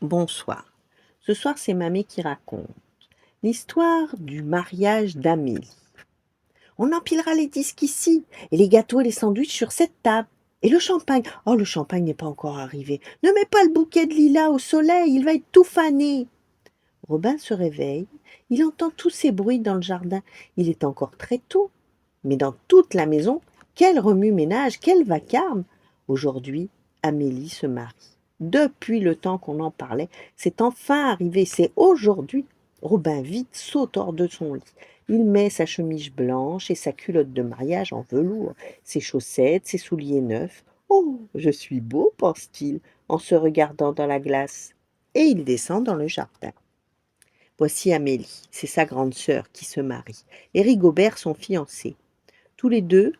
Bonsoir. Ce soir, c'est Mamie qui raconte l'histoire du mariage d'Amélie. On empilera les disques ici, et les gâteaux et les sandwichs sur cette table. Et le champagne. Oh, le champagne n'est pas encore arrivé. Ne mets pas le bouquet de lilas au soleil, il va être tout fané. Robin se réveille. Il entend tous ces bruits dans le jardin. Il est encore très tôt. Mais dans toute la maison, quel remue-ménage, quel vacarme. Aujourd'hui, Amélie se marie. Depuis le temps qu'on en parlait, c'est enfin arrivé, c'est aujourd'hui. Robin vite saute hors de son lit. Il met sa chemise blanche et sa culotte de mariage en velours, ses chaussettes, ses souliers neufs. Oh, je suis beau, pense-t-il, en se regardant dans la glace. Et il descend dans le jardin. Voici Amélie, c'est sa grande sœur qui se marie, et Rigobert son fiancé. Tous les deux,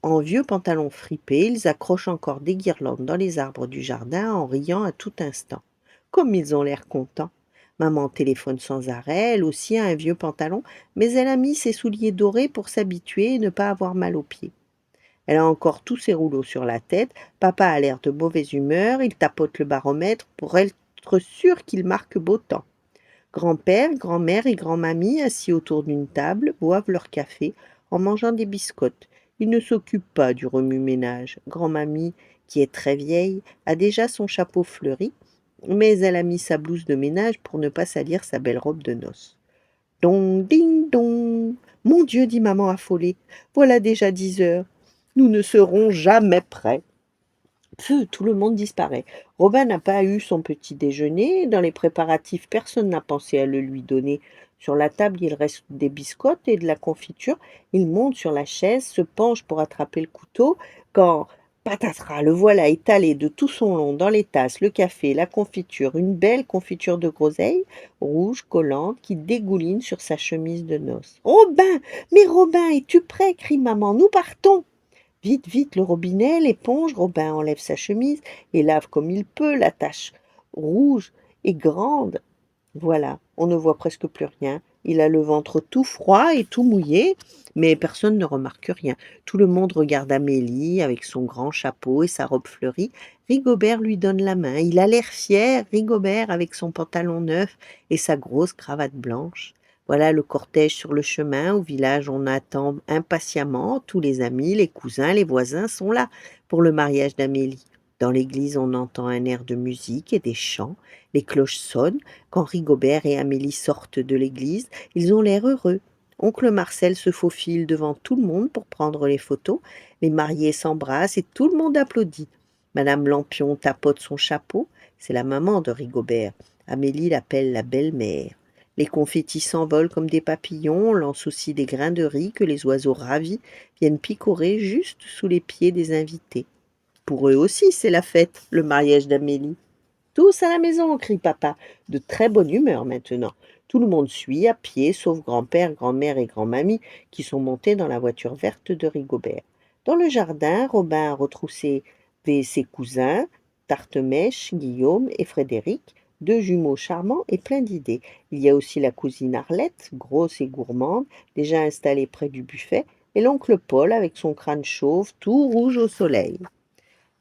en vieux pantalons fripés, ils accrochent encore des guirlandes dans les arbres du jardin en riant à tout instant. Comme ils ont l'air contents. Maman téléphone sans arrêt, elle aussi a un vieux pantalon, mais elle a mis ses souliers dorés pour s'habituer et ne pas avoir mal aux pieds. Elle a encore tous ses rouleaux sur la tête, papa a l'air de mauvaise humeur, il tapote le baromètre pour être sûr qu'il marque beau temps. Grand-père, grand-mère et grand-mamie, assis autour d'une table, boivent leur café en mangeant des biscottes. Ils ne s'occupent pas du remue-ménage. Grand-mamie, qui est très vieille, a déjà son chapeau fleuri, mais elle a mis sa blouse de ménage pour ne pas salir sa belle robe de noces. Dong, ding, dong. Mon Dieu, dit maman affolée, voilà déjà 10 heures. Nous ne serons jamais prêts. Feu, tout le monde disparaît. Robin n'a pas eu son petit déjeuner. Dans les préparatifs, personne n'a pensé à le lui donner. Sur la table, il reste des biscottes et de la confiture. Il monte sur la chaise, se penche pour attraper le couteau, quand, patatras, le voilà étalé de tout son long dans les tasses, le café, la confiture, une belle confiture de groseille, rouge, collante, qui dégouline sur sa chemise de noces. Robin, mais Robin, es-tu prêt? Crie maman. Nous partons. Vite, vite, le robinet, l'éponge, Robin enlève sa chemise et lave comme il peut la tache rouge et grande. Voilà, on ne voit presque plus rien. Il a le ventre tout froid et tout mouillé, mais personne ne remarque rien. Tout le monde regarde Amélie avec son grand chapeau et sa robe fleurie. Rigobert lui donne la main. Il a l'air fier, Rigobert, avec son pantalon neuf et sa grosse cravate blanche. Voilà le cortège sur le chemin. Au village, on attend impatiemment. Tous les amis, les cousins, les voisins sont là pour le mariage d'Amélie. Dans l'église, on entend un air de musique et des chants. Les cloches sonnent. Quand Rigobert et Amélie sortent de l'église, ils ont l'air heureux. Oncle Marcel se faufile devant tout le monde pour prendre les photos. Les mariés s'embrassent et tout le monde applaudit. Madame Lampion tapote son chapeau. C'est la maman de Rigobert. Amélie l'appelle la belle-mère. Les confettis s'envolent comme des papillons, on lance aussi des grains de riz que les oiseaux ravis viennent picorer juste sous les pieds des invités. Pour eux aussi, c'est la fête, le mariage d'Amélie. Tous à la maison, crie papa, de très bonne humeur maintenant. Tout le monde suit à pied, sauf grand-père, grand-mère et grand-mamie, qui sont montés dans la voiture verte de Rigobert. Dans le jardin, Robin a retroussé ses cousins, Tartemèche, Guillaume et Frédéric, deux jumeaux charmants et pleins d'idées. Il y a aussi la cousine Arlette, grosse et gourmande, déjà installée près du buffet, et l'oncle Paul avec son crâne chauve, tout rouge au soleil.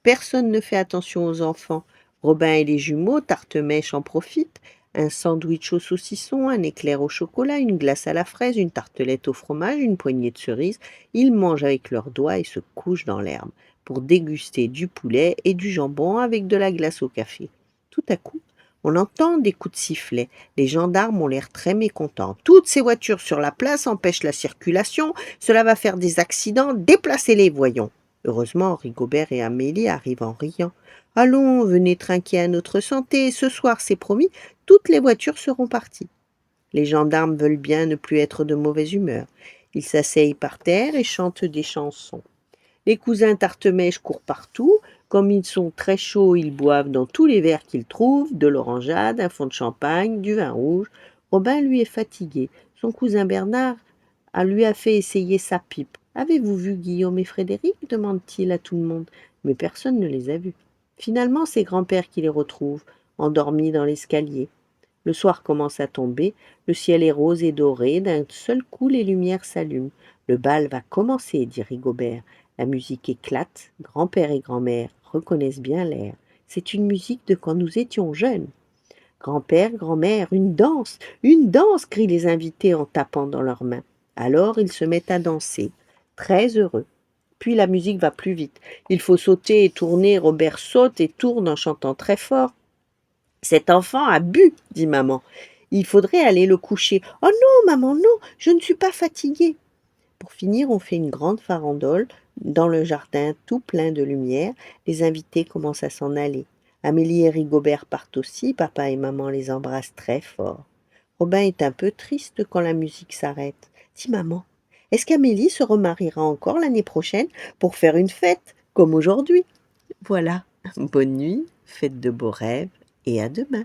Personne ne fait attention aux enfants. Robin et les jumeaux, Tartemèche en profitent. Un sandwich au saucisson, un éclair au chocolat, une glace à la fraise, une tartelette au fromage, une poignée de cerises. Ils mangent avec leurs doigts et se couchent dans l'herbe pour déguster du poulet et du jambon avec de la glace au café. Tout à coup, on entend des coups de sifflet. Les gendarmes ont l'air très mécontents. Toutes ces voitures sur la place empêchent la circulation. Cela va faire des accidents. Déplacez-les, voyons. Heureusement, Rigobert et Amélie arrivent en riant. Allons, venez trinquer à notre santé. Ce soir, c'est promis, toutes les voitures seront parties. Les gendarmes veulent bien ne plus être de mauvaise humeur. Ils s'asseyent par terre et chantent des chansons. Les cousins Tartemèche courent partout. Comme ils sont très chauds, ils boivent dans tous les verres qu'ils trouvent, de l'orangeade, un fond de champagne, du vin rouge. Robin, lui, est fatigué. Son cousin Bernard lui a fait essayer sa pipe. Avez-vous vu Guillaume et Frédéric? Demande-t-il à tout le monde. Mais personne ne les a vus. Finalement, c'est grand-père qui les retrouve, endormis dans l'escalier. Le soir commence à tomber, le ciel est rose et doré, d'un seul coup les lumières s'allument. Le bal va commencer, dit Rigobert. La musique éclate, grand-père et grand-mère reconnaissent bien l'air. C'est une musique de quand nous étions jeunes. Grand-père, grand-mère, une danse, crient les invités en tapant dans leurs mains. Alors ils se mettent à danser, très heureux. Puis la musique va plus vite. Il faut sauter et tourner. Robert saute et tourne en chantant très fort. Cet enfant a bu, dit maman. Il faudrait aller le coucher. Oh non, maman, non, je ne suis pas fatiguée. Pour finir, on fait une grande farandole dans le jardin tout plein de lumière. Les invités commencent à s'en aller. Amélie et Rigobert partent aussi. Papa et maman les embrassent très fort. Robin est un peu triste quand la musique s'arrête. Dis maman, est-ce qu'Amélie se remariera encore l'année prochaine pour faire une fête comme aujourd'hui? Voilà. Bonne nuit, faites de beaux rêves et à demain.